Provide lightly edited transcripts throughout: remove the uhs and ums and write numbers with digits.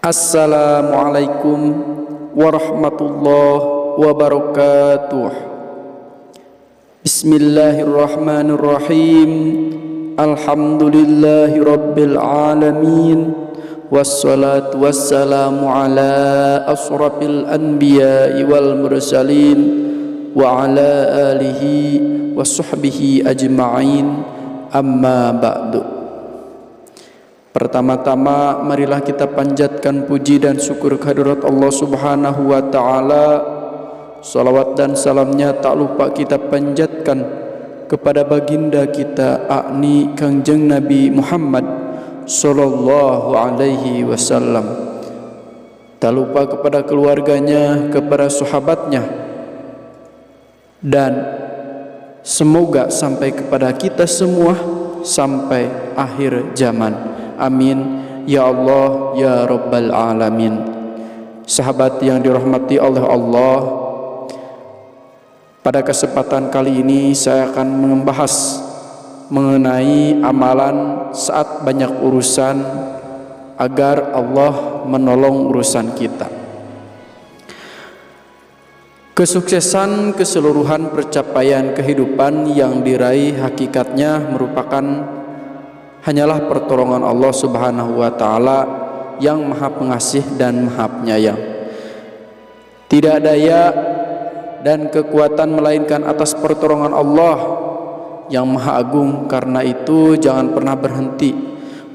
Assalamualaikum warahmatullahi wabarakatuh. Bismillahirrahmanirrahim. Alhamdulillahi rabbil alamin. Wassalatu wassalamu ala asrafil anbiya'i wal mursalin wa ala alihi wa sahbihi ajma'in. Amma ba'du. Pertama-tama marilah kita panjatkan puji dan syukur kehadirat Allah Subhanahu wa taala. Salawat dan salamnya tak lupa kita panjatkan kepada baginda kita akni Kangjeng Nabi Muhammad sallallahu alaihi wasallam. Tak lupa kepada keluarganya, kepada sahabatnya, dan semoga sampai kepada kita semua sampai akhir zaman. Amin ya Allah ya Rabbal alamin. Sahabat yang dirahmati oleh Allah, pada kesempatan kali ini saya akan membahas mengenai amalan saat banyak urusan agar Allah menolong urusan kita. Kesuksesan keseluruhan pencapaian kehidupan yang diraih hakikatnya merupakan hanyalah pertolongan Allah Subhanahu wa taala yang Maha Pengasih dan Maha Penyayang. Tidak daya dan kekuatan melainkan atas pertolongan Allah yang Maha Agung. Karena itu jangan pernah berhenti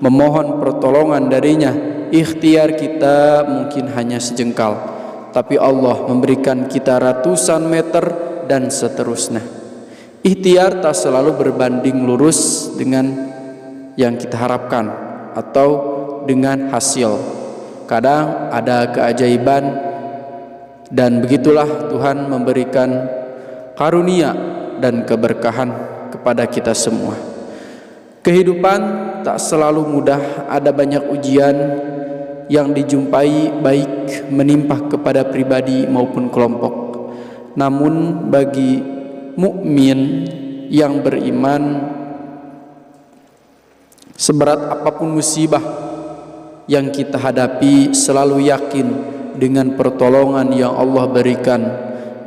memohon pertolongan darinya. Ikhtiar kita mungkin hanya sejengkal, tapi Allah memberikan kita ratusan meter dan seterusnya. Ikhtiar tak selalu berbanding lurus dengan yang kita harapkan atau dengan hasil. Kadang ada keajaiban, dan begitulah Tuhan memberikan karunia dan keberkahan kepada kita semua. Kehidupan tak selalu mudah, ada banyak ujian yang dijumpai baik menimpa kepada pribadi maupun kelompok. Namun bagi mukmin yang beriman, seberat apapun musibah yang kita hadapi, selalu yakin dengan pertolongan yang Allah berikan,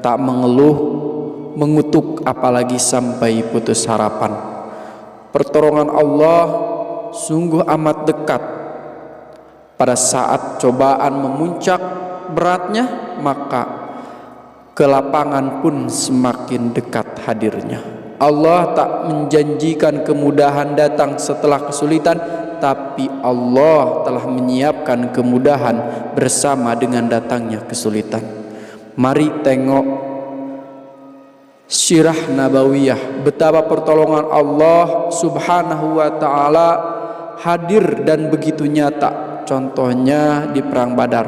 tak mengeluh, mengutuk, apalagi sampai putus harapan. Pertolongan Allah sungguh amat dekat. Pada saat cobaan memuncak beratnya, maka kelapangan pun semakin dekat hadirnya. Allah tak menjanjikan kemudahan datang setelah kesulitan, tapi Allah telah menyiapkan kemudahan bersama dengan datangnya kesulitan. Mari tengok sirah nabawiyah, betapa pertolongan Allah Subhanahu wa taala hadir dan begitu nyata. Contohnya di perang Badar,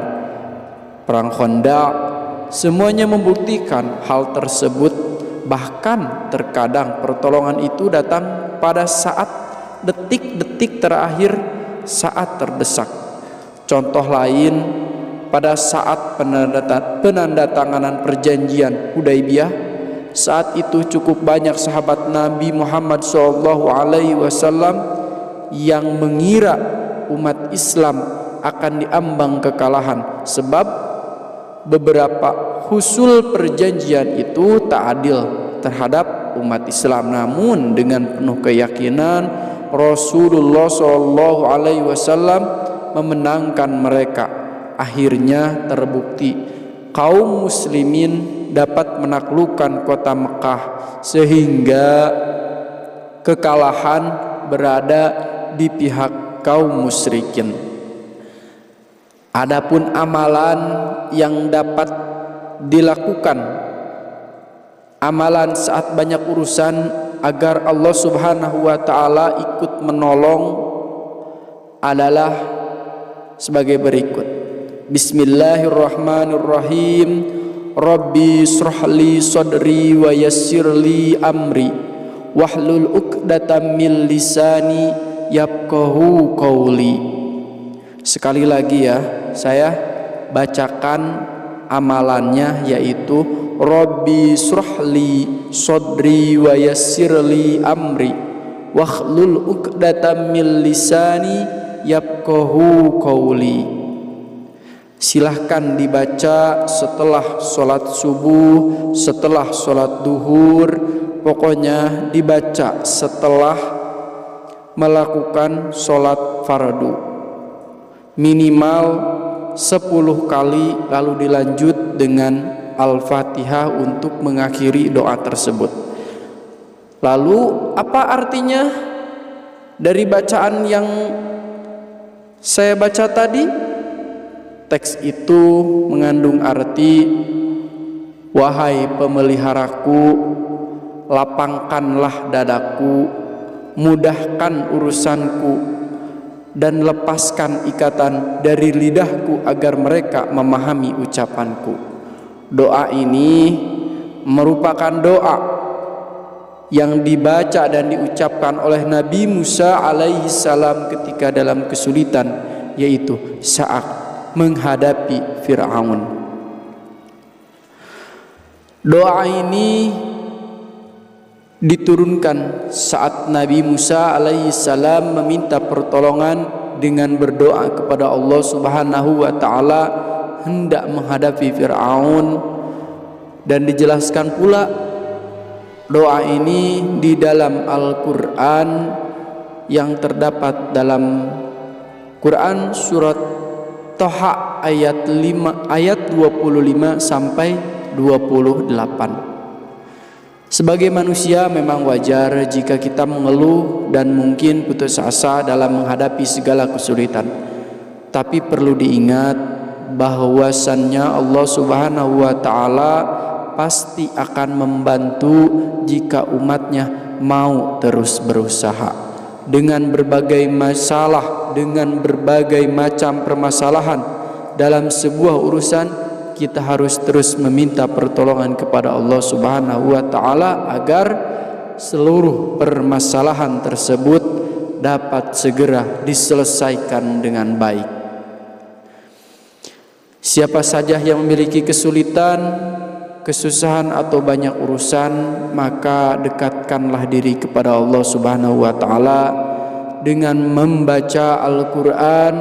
perang Khandaq, semuanya membuktikan hal tersebut. Bahkan terkadang pertolongan itu datang pada saat detik-detik terakhir, saat terdesak. Contoh lain, pada saat penandatanganan perjanjian Hudaybiyah, saat itu cukup banyak sahabat Nabi Muhammad SAW yang mengira umat Islam akan diambang kekalahan, sebab beberapa husul perjanjian itu tak adil terhadap umat Islam. Namun dengan penuh keyakinan Rasulullah SAW memenangkan mereka. Akhirnya terbukti kaum muslimin dapat menaklukkan kota Mekah, sehingga kekalahan berada di pihak kaum musyrikin. Adapun amalan yang dapat dilakukan, amalan saat banyak urusan agar Allah Subhanahu wa taala ikut menolong, adalah sebagai berikut. Bismillahirrahmanirrahim. Rabbi shrahli sadri wa yassirli amri wahlul 'uqdatam min lisani yafqahu qawli. Sekali lagi ya, saya bacakan amalannya, yaitu Rabbi shrahli sadri wa yassirli amri wahlul 'uqdatam min lisani yafqahu qawli. Silahkan dibaca setelah sholat subuh, setelah sholat duhur, pokoknya dibaca setelah melakukan sholat fardu. Minimal 10 kali, lalu dilanjut dengan Al-Fatihah untuk mengakhiri doa tersebut. Lalu apa artinya dari bacaan yang saya baca tadi? Teks itu mengandung arti, wahai pemeliharaku, lapangkanlah dadaku, mudahkan urusanku, dan lepaskan ikatan dari lidahku agar mereka memahami ucapanku. Doa ini merupakan doa yang dibaca dan diucapkan oleh Nabi Musa alaihi salam ketika dalam kesulitan, yaitu saat menghadapi Fir'aun. Doa ini diturunkan saat Nabi Musa alaihi salam meminta pertolongan dengan berdoa kepada Allah Subhanahu wa taala hendak menghadapi Fir'aun, dan dijelaskan pula doa ini di dalam Al-Qur'an yang terdapat dalam Quran surat Toha ayat 25 sampai 28. Sebagai manusia memang wajar jika kita mengeluh dan mungkin putus asa dalam menghadapi segala kesulitan. Tapi perlu diingat bahwasannya Allah Subhanahu wa taala pasti akan membantu jika umatnya mau terus berusaha. Dengan berbagai masalah, dengan berbagai macam permasalahan dalam sebuah urusan, kita harus terus meminta pertolongan kepada Allah Subhanahu wa taala agar seluruh permasalahan tersebut dapat segera diselesaikan dengan baik. Siapa saja yang memiliki kesulitan, kesusahan atau banyak urusan, maka dekatkanlah diri kepada Allah Subhanahu wa taala dengan membaca Al-Qur'an,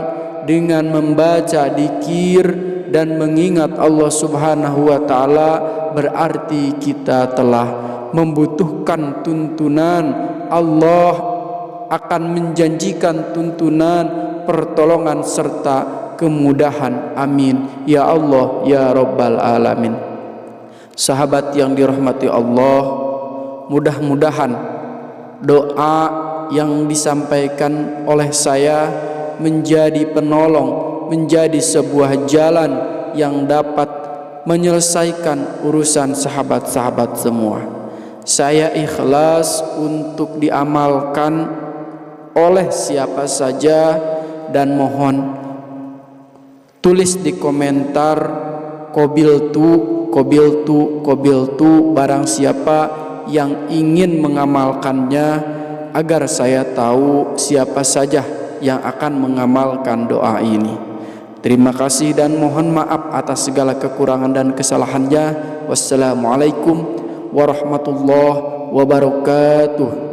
dengan membaca dzikir dan mengingat Allah Subhanahu wa taala. Berarti kita telah membutuhkan tuntunan. Allah akan menjanjikan tuntunan, pertolongan serta kemudahan. Amin ya Allah ya Rabbal alamin. Sahabat yang dirahmati Allah, mudah-mudahan doa yang disampaikan oleh saya menjadi penolong, menjadi sebuah jalan yang dapat menyelesaikan urusan sahabat-sahabat semua. Saya ikhlas untuk diamalkan oleh siapa saja, dan mohon tulis di komentar Qabiltu barang siapa yang ingin mengamalkannya, agar saya tahu siapa saja yang akan mengamalkan doa ini. Terima kasih dan mohon maaf atas segala kekurangan dan kesalahannya. Wassalamualaikum warahmatullahi wabarakatuh.